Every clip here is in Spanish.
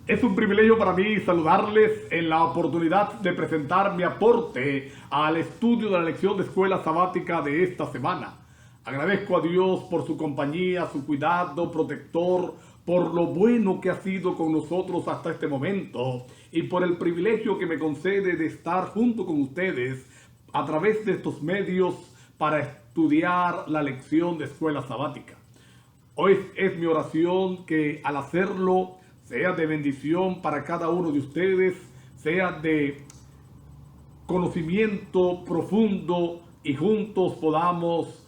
Es un privilegio para mí saludarles en la oportunidad de presentar mi aporte al estudio de la lección de escuela sabática de esta semana. Agradezco a Dios por su compañía, su cuidado protector, por lo bueno que ha sido con nosotros hasta este momento y por el privilegio que me concede de estar junto con ustedes a través de estos medios para estudiar la lección de escuela sabática. Hoy es mi oración que al hacerlo sea de bendición para cada uno de ustedes, sea de conocimiento profundo y juntos podamos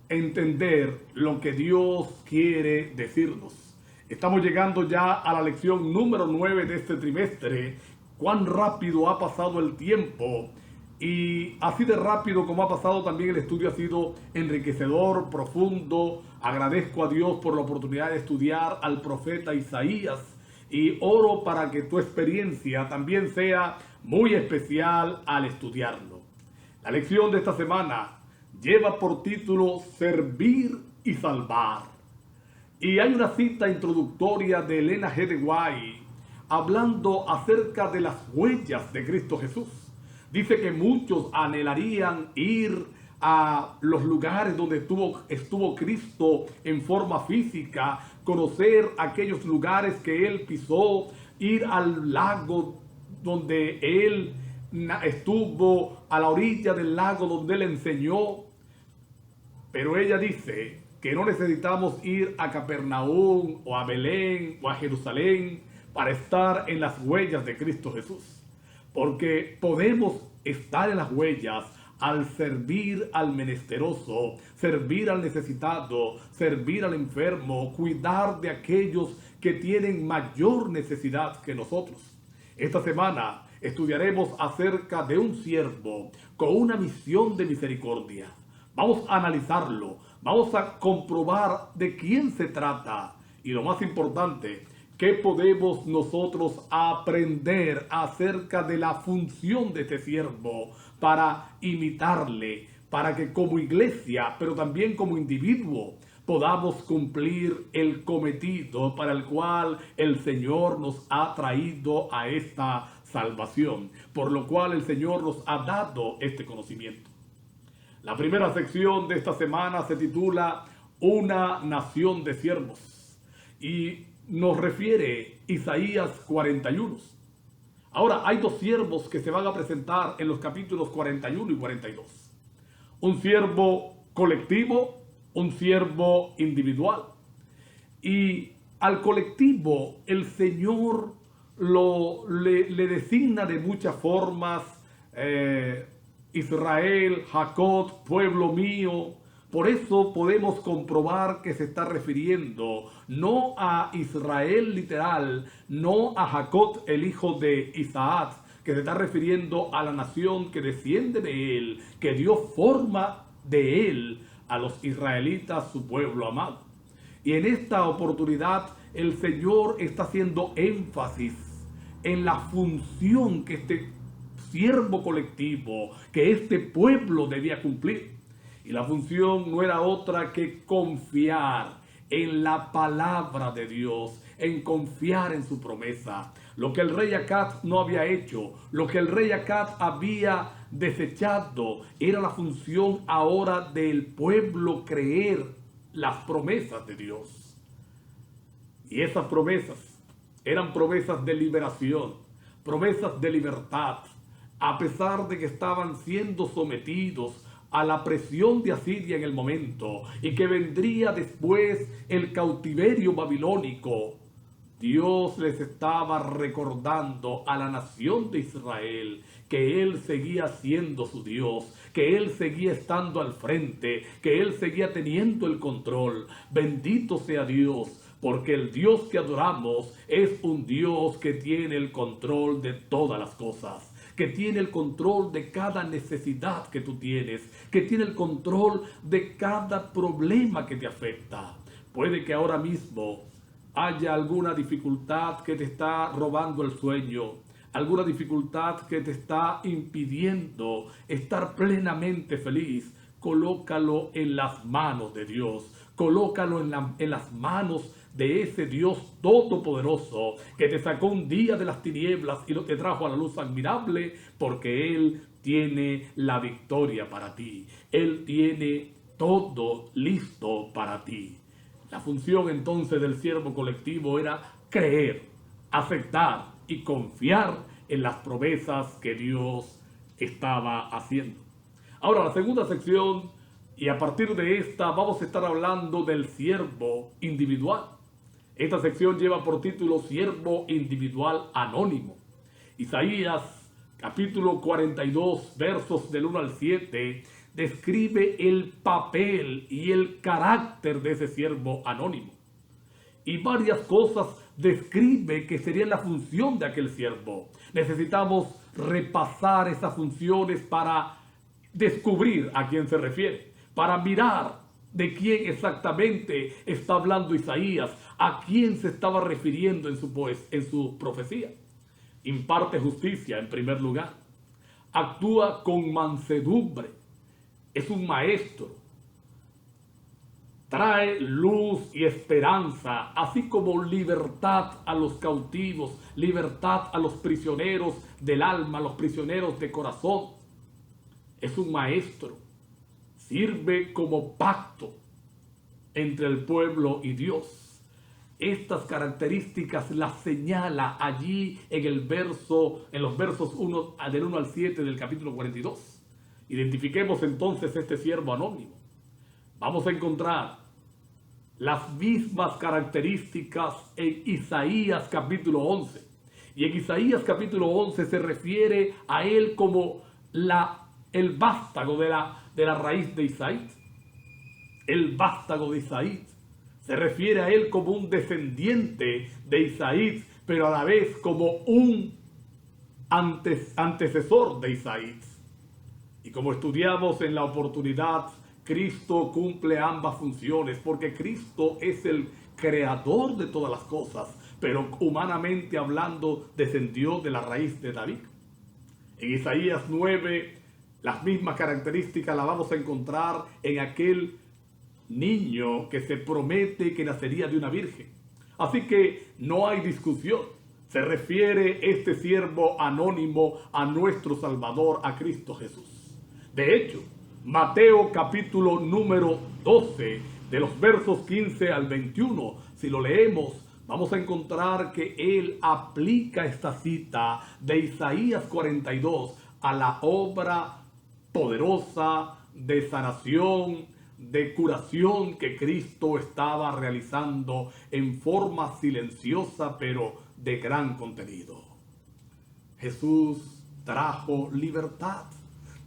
entender lo que Dios quiere decirnos. Estamos llegando ya a la lección número 9 de este trimestre. Cuán rápido ha pasado el tiempo. Y así de rápido como ha pasado también el estudio ha sido enriquecedor, profundo. Agradezco a Dios por la oportunidad de estudiar al profeta Isaías y oro para que tu experiencia también sea muy especial al estudiarlo. La lección de esta semana lleva por título Servir y Salvar. Y hay una cita introductoria de Elena G. de White hablando acerca de las huellas de Cristo Jesús. Dice que muchos anhelarían ir a los lugares donde estuvo Cristo en forma física, conocer aquellos lugares que Él pisó, ir al lago donde Él estuvo, a la orilla del lago donde Él enseñó. Pero ella dice que no necesitamos ir a Capernaum o a Belén o a Jerusalén para estar en las huellas de Cristo Jesús. Porque podemos estar en las huellas al servir al menesteroso, servir al necesitado, servir al enfermo, cuidar de aquellos que tienen mayor necesidad que nosotros. Esta semana estudiaremos acerca de un siervo con una misión de misericordia. Vamos a analizarlo, vamos a comprobar de quién se trata y lo más importante, ¿qué podemos nosotros aprender acerca de la función de este siervo para imitarle, para que como iglesia, pero también como individuo, podamos cumplir el cometido para el cual el Señor nos ha traído a esta salvación, por lo cual el Señor nos ha dado este conocimiento? La primera sección de esta semana se titula Una nación de siervos y nos refiere Isaías 41. Ahora, hay dos siervos que se van a presentar en los capítulos 41 y 42. Un siervo colectivo, un siervo individual. Y al colectivo el Señor le designa de muchas formas, Israel, Jacob, pueblo mío. Por eso podemos comprobar que se está refiriendo no a Israel literal, no a Jacob, el hijo de Isaac, que se está refiriendo a la nación que desciende de él, que dio forma de él a los israelitas, su pueblo amado. Y en esta oportunidad el Señor está haciendo énfasis en la función que este siervo colectivo, que este pueblo debía cumplir. Y la función no era otra que confiar en la palabra de Dios, en confiar en su promesa. Lo que el rey Acaz no había hecho, lo que el rey Acaz había desechado, era la función ahora del pueblo creer las promesas de Dios. Y esas promesas eran promesas de liberación, promesas de libertad, a pesar de que estaban siendo sometidos a la presión de Asiria en el momento y que vendría después el cautiverio babilónico. Dios les estaba recordando a la nación de Israel que Él seguía siendo su Dios, que Él seguía estando al frente, que Él seguía teniendo el control. Bendito sea Dios, porque el Dios que adoramos es un Dios que tiene el control de todas las cosas, que tiene el control de cada necesidad que tú tienes, que tiene el control de cada problema que te afecta. Puede que ahora mismo haya alguna dificultad que te está robando el sueño, alguna dificultad que te está impidiendo estar plenamente feliz. Colócalo en las manos de Dios, colócalo en las manos de ese Dios todopoderoso que te sacó un día de las tinieblas y te trajo a la luz admirable, porque Él tiene la victoria para ti. Él tiene todo listo para ti. La función entonces del siervo colectivo era creer, aceptar y confiar en las promesas que Dios estaba haciendo. Ahora, la segunda sección, y a partir de esta vamos a estar hablando del siervo individual. Esta sección lleva por título Siervo Individual Anónimo. Isaías capítulo 42, versos del 1 al 7, describe el papel y el carácter de ese siervo anónimo. Y varias cosas describe que sería la función de aquel siervo. Necesitamos repasar esas funciones para descubrir a quién se refiere, para mirar de quién exactamente está hablando Isaías, a quién se estaba refiriendo en su profecía. Imparte justicia en primer lugar, actúa con mansedumbre, es un maestro, trae luz y esperanza, así como libertad a los cautivos, libertad a los prisioneros del alma, a los prisioneros de corazón. Es un maestro, sirve como pacto entre el pueblo y Dios. Estas características las señala allí en los versos del 1 al 7 del capítulo 42. Identifiquemos entonces este siervo anónimo. Vamos a encontrar las mismas características en Isaías capítulo 11. Y en Isaías capítulo 11 se refiere a él como el vástago de la raíz de Isaí. El vástago de Isaí. Se refiere a él como un descendiente de Isaí, pero a la vez como un antecesor de Isaí. Y como estudiamos en la oportunidad, Cristo cumple ambas funciones, porque Cristo es el creador de todas las cosas, pero humanamente hablando descendió de la raíz de David. En Isaías 9, las mismas características las vamos a encontrar en aquel niño que se promete que nacería de una virgen. Así que no hay discusión. Se refiere este siervo anónimo a nuestro Salvador, a Cristo Jesús. De hecho, Mateo capítulo número 12, de los versos 15 al 21, si lo leemos, vamos a encontrar que él aplica esta cita de Isaías 42 a la obra poderosa de sanación, de curación que Cristo estaba realizando en forma silenciosa, pero de gran contenido. Jesús trajo libertad.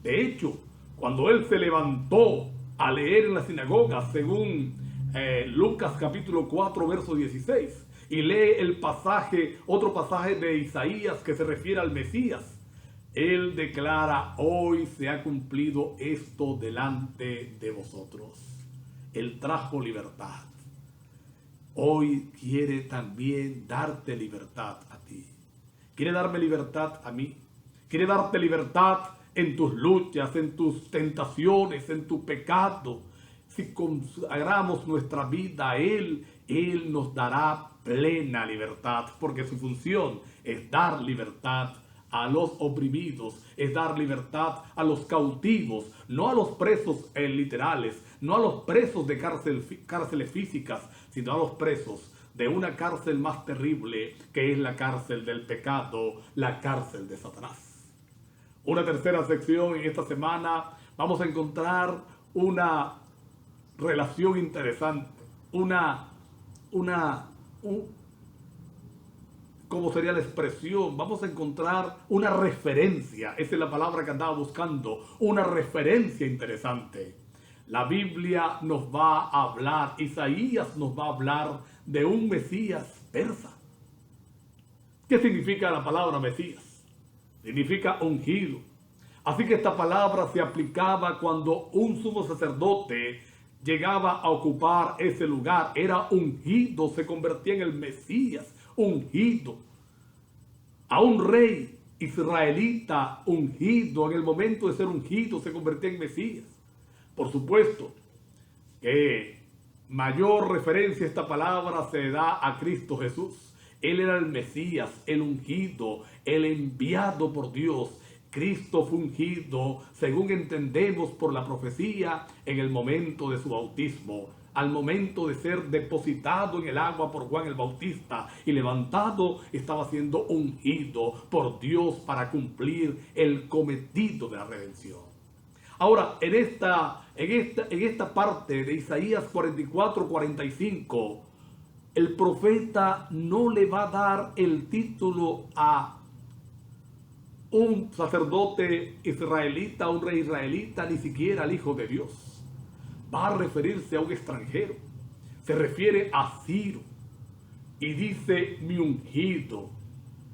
De hecho, cuando él se levantó a leer en la sinagoga, según Lucas capítulo 4, verso 16, y lee otro pasaje de Isaías que se refiere al Mesías, él declara: hoy se ha cumplido esto delante de vosotros. Él trajo libertad. Hoy quiere también darte libertad a ti. Quiere darme libertad a mí. Quiere darte libertad en tus luchas, en tus tentaciones, en tu pecado. Si consagramos nuestra vida a Él, Él nos dará plena libertad, porque su función es dar libertad a los oprimidos, es dar libertad a los cautivos, no a los presos literales, no a los presos de cárceles físicas, sino a los presos de una cárcel más terrible, que es la cárcel del pecado, la cárcel de Satanás. Una tercera sección en esta semana vamos a encontrar una relación interesante, ¿cómo sería la expresión? Vamos a encontrar una referencia, esa es la palabra que andaba buscando, una referencia interesante. La Biblia nos va a hablar, Isaías nos va a hablar de un Mesías persa. ¿Qué significa la palabra Mesías? Significa ungido. Así que esta palabra se aplicaba cuando un sumo sacerdote llegaba a ocupar ese lugar. Era ungido, se convertía en el Mesías, ungido. A un rey israelita ungido, en el momento de ser ungido, se convertía en Mesías. Por supuesto que mayor referencia a esta palabra se da a Cristo Jesús. Él era el Mesías, el ungido, el enviado por Dios. Cristo fue ungido, según entendemos por la profecía, en el momento de su bautismo. Al momento de ser depositado en el agua por Juan el Bautista y levantado, estaba siendo ungido por Dios para cumplir el cometido de la redención. Ahora, en esta parte de Isaías 44-45, el profeta no le va a dar el título a un sacerdote israelita, un rey israelita, ni siquiera al Hijo de Dios. Va a referirse a un extranjero. Se refiere a Ciro y dice mi ungido.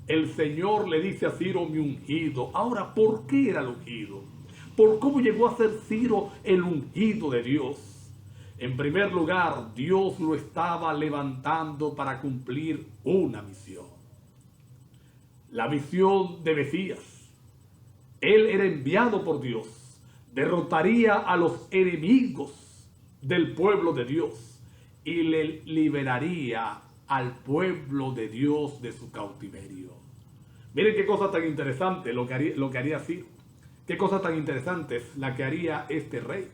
El Señor le dice a Ciro mi ungido. Ahora, ¿por qué era el ungido? ¿Por cómo llegó a ser Ciro el ungido de Dios? En primer lugar, Dios lo estaba levantando para cumplir una misión. La misión de Mesías. Él era enviado por Dios. Derrotaría a los enemigos del pueblo de Dios y le liberaría al pueblo de Dios de su cautiverio. Miren qué cosa tan interesante lo que haría Ciro. Qué cosa tan interesante es la que haría este rey.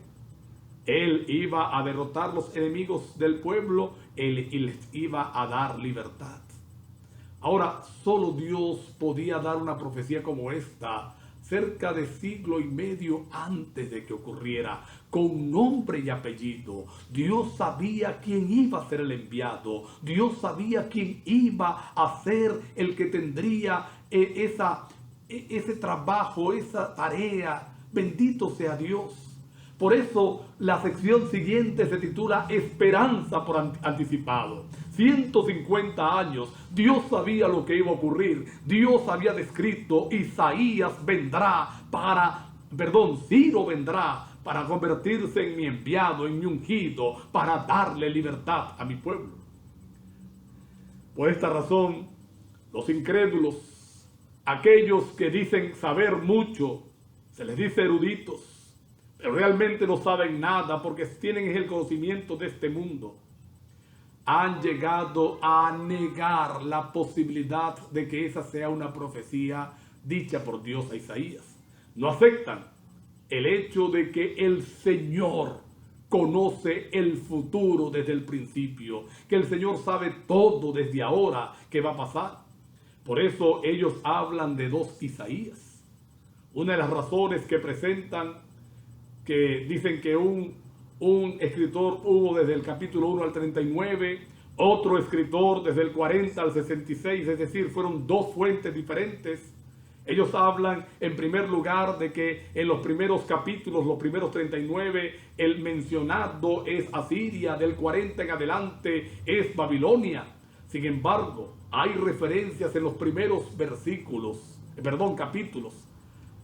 Él iba a derrotar los enemigos del pueblo y les iba a dar libertad. Ahora, solo Dios podía dar una profecía como esta cerca de siglo y medio antes de que ocurriera, con nombre y apellido. Dios sabía quién iba a ser el enviado. Dios sabía quién iba a ser el que tendría ese trabajo, esa tarea. Bendito sea Dios. Por eso la sección siguiente se titula Esperanza por anticipado. 150 años, Dios sabía lo que iba a ocurrir. Dios había descrito, Ciro vendrá para convertirse en mi enviado, en mi ungido, para darle libertad a mi pueblo. Por esta razón, los incrédulos, aquellos que dicen saber mucho, se les dice eruditos, pero realmente no saben nada porque tienen el conocimiento de este mundo, han llegado a negar la posibilidad de que esa sea una profecía dicha por Dios a Isaías. No aceptan el hecho de que el Señor conoce el futuro desde el principio, que el Señor sabe todo desde ahora que va a pasar. Por eso ellos hablan de dos Isaías. Una de las razones que presentan, que dicen que un escritor hubo desde el capítulo 1 al 39, otro escritor desde el 40 al 66, es decir, fueron dos fuentes diferentes. Ellos hablan en primer lugar de que en los primeros capítulos, los primeros 39, el mencionado es Asiria, del 40 en adelante es Babilonia. Sin embargo, hay referencias en los primeros capítulos,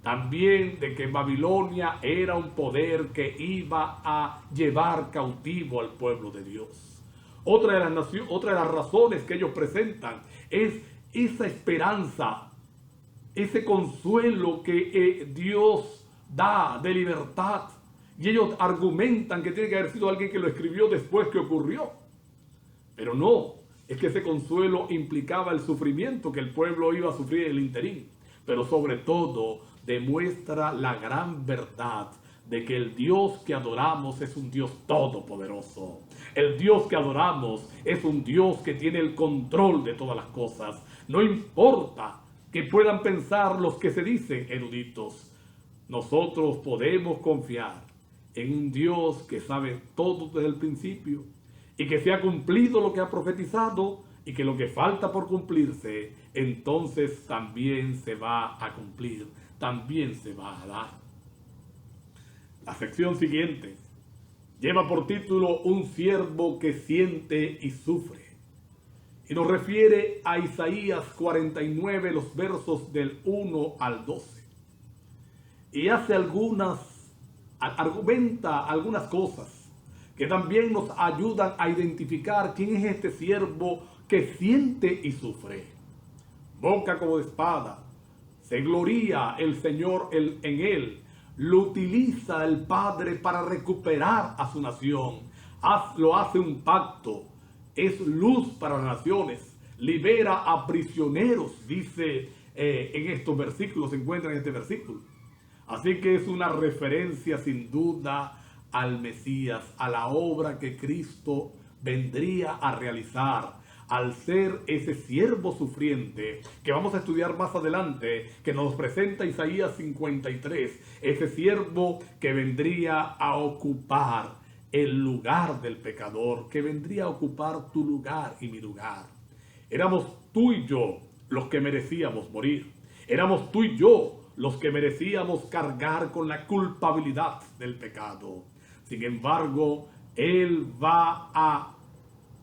también de que Babilonia era un poder que iba a llevar cautivo al pueblo de Dios. Otra de las razones que ellos presentan es esa esperanza, ese consuelo que Dios da de libertad. Y ellos argumentan que tiene que haber sido alguien que lo escribió después que ocurrió. Pero no, es que ese consuelo implicaba el sufrimiento que el pueblo iba a sufrir en el interín. Pero sobre todo demuestra la gran verdad de que el Dios que adoramos es un Dios todopoderoso. El Dios que adoramos es un Dios que tiene el control de todas las cosas. No importa que puedan pensar los que se dicen eruditos. Nosotros podemos confiar en un Dios que sabe todo desde el principio y que se ha cumplido lo que ha profetizado y que lo que falta por cumplirse, entonces también se va a cumplir, también se va a dar. La sección siguiente lleva por título Un siervo que siente y sufre. Y nos refiere a Isaías 49, los versos del 1 al 12. Y argumenta algunas cosas que también nos ayudan a identificar quién es este siervo que siente y sufre. Boca como de espada, se gloría el Señor en él, lo utiliza el Padre para recuperar a su nación, lo hace un pacto, es luz para las naciones, libera a prisioneros, dice en estos versículos, se encuentra en este versículo. Así que es una referencia sin duda al Mesías, a la obra que Cristo vendría a realizar, al ser ese siervo sufriente que vamos a estudiar más adelante, que nos presenta Isaías 53, ese siervo que vendría a ocupar el lugar del pecador, que vendría a ocupar tu lugar y mi lugar. Éramos tú y yo los que merecíamos morir. Éramos tú y yo los que merecíamos cargar con la culpabilidad del pecado. Sin embargo, Él va a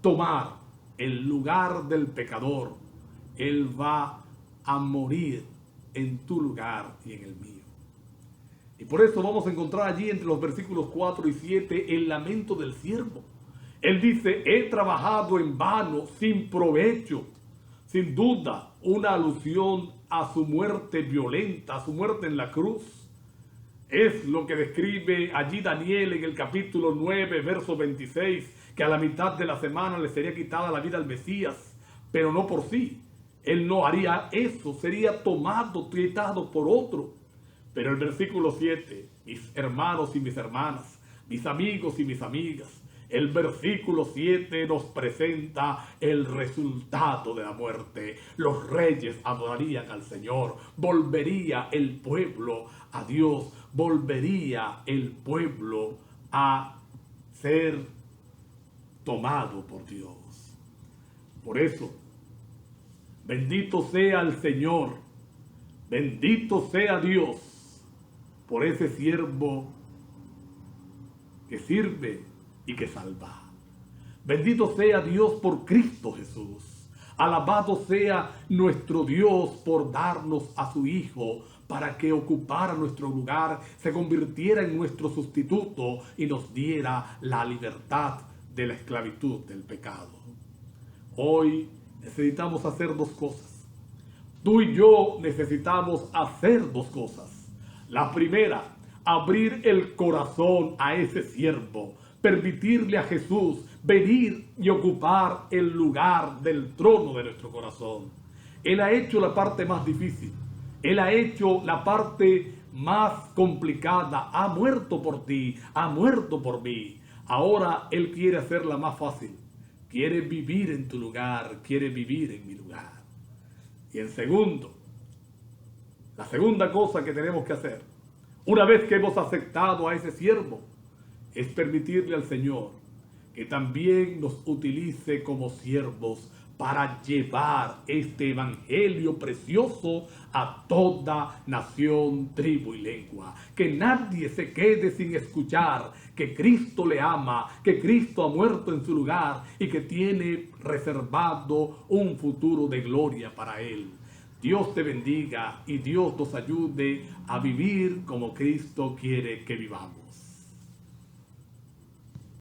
tomar el lugar del pecador. Él va a morir en tu lugar y en el mío. Y por eso vamos a encontrar allí entre los versículos 4 y 7 el lamento del siervo. Él dice, he trabajado en vano, sin provecho. Sin duda, una alusión a su muerte violenta, a su muerte en la cruz. Es lo que describe allí Daniel en el capítulo 9, verso 26, que a la mitad de la semana le sería quitada la vida al Mesías, pero no por sí. Él no haría eso, sería tomado, quitado por otro. Pero el versículo 7, mis hermanos y mis hermanas, mis amigos y mis amigas, el versículo 7 nos presenta el resultado de la muerte. Los reyes adorarían al Señor, volvería el pueblo a Dios, volvería el pueblo a ser tomado por Dios. Por eso, bendito sea el Señor, bendito sea Dios por ese siervo que sirve y que salva. Bendito sea Dios por Cristo Jesús. Alabado sea nuestro Dios por darnos a su Hijo para que ocupara nuestro lugar, se convirtiera en nuestro sustituto y nos diera la libertad de la esclavitud del pecado. Hoy necesitamos hacer dos cosas. Tú y yo necesitamos hacer dos cosas. La primera, abrir el corazón a ese siervo, permitirle a Jesús venir y ocupar el lugar del trono de nuestro corazón. Él ha hecho la parte más difícil. Él ha hecho la parte más complicada. Ha muerto por ti, ha muerto por mí. Ahora Él quiere hacerla más fácil. Quiere vivir en tu lugar, quiere vivir en mi lugar. Y en segundo, la segunda cosa que tenemos que hacer, una vez que hemos aceptado a ese siervo, es permitirle al Señor que también nos utilice como siervos para llevar este evangelio precioso a toda nación, tribu y lengua. Que nadie se quede sin escuchar que Cristo le ama, que Cristo ha muerto en su lugar y que tiene reservado un futuro de gloria para él. Dios te bendiga y Dios nos ayude a vivir como Cristo quiere que vivamos.